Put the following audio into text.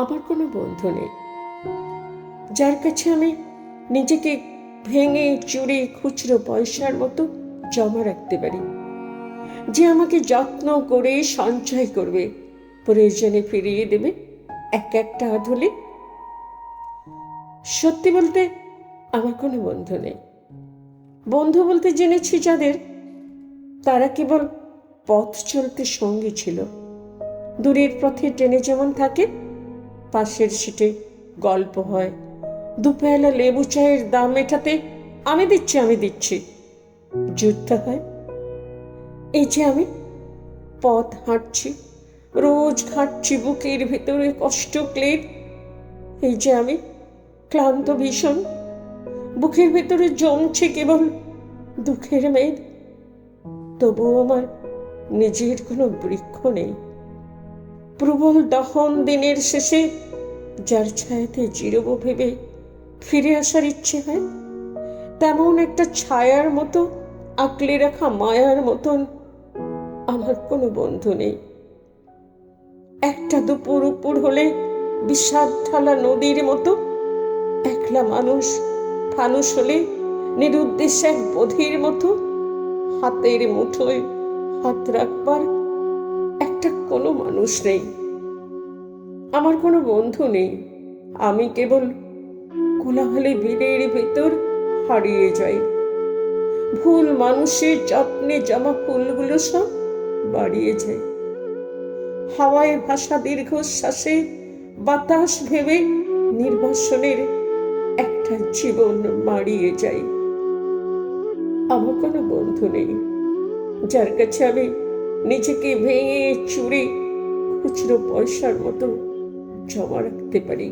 আমার কোনো বন্ধু নেই যার কাছে আমি নিজেকে ভেঙে চুরে খুচরো পয়সার মতো জমা রাখতে পারি, যে আমাকে যত্ন করে সঞ্চয় করবে, প্রয়োজনে ফিরিয়ে দেবে এক একটা আধুলি। সত্যি বলতে আমার কোনো বন্ধু নেই। বন্ধু বলতে জেনেছি যাদের, তারা কেবল পথ চলতে সঙ্গী ছিল। দূরের পথে ট্রেনে যেমন থাকে, পাশের সিটে গল্প হয়, দুপেলা লেবু চায়ের দাম মেটাতে আমি দিচ্ছি যুদ্ধ হয়। এই যে আমি পথ হাঁটছি, রোজ ঘাঁটছি বুকের ভেতরে কষ্ট ক্লেদ। এই যে আমি ক্লান্ত ভীষণ, বুকের ভেতরে জমছে কেবল দুঃখের মেঘ। তবুও আমার নিজের কোনো বৃক্ষ নেই। প্রবল দহন দিনের শেষে যার ছায়াতে জিরব ভেবে ফিরে আসার ইচ্ছে হয়, তেমন একটা ছায়ার মতো আঁকলে রাখা মায়ার মতন আমার কোনো বন্ধু নেই। একটা দুপুর উপর হলে বিষাদ ঢালা নদীর মতো একলা ফানুষ হলে নিরুদ্দেশ এক বধির মতো হাতের মুঠোয় হাত রাখবার একটা কোনো মানুষ নেই। আমার কোনো বন্ধু নেই। আমি কেবল কোলাহলে ভিড়ের ভেতর হারিয়ে যাই। ভুল মানুষের যত্নে জমা ফুলগুলো সব বাড়িয়ে যায়। হাওয়ায় ভাসা দীর্ঘশ্বাসে বাতাস ভেবে নির্বাসনের একটা জীবন মারিয়ে যাই। আমার কোনো বন্ধু নেই যার কাছে আমি নিজেকে ভেঙে চুরে খুচরো পয়সার মতো জমা রাখতে পারি।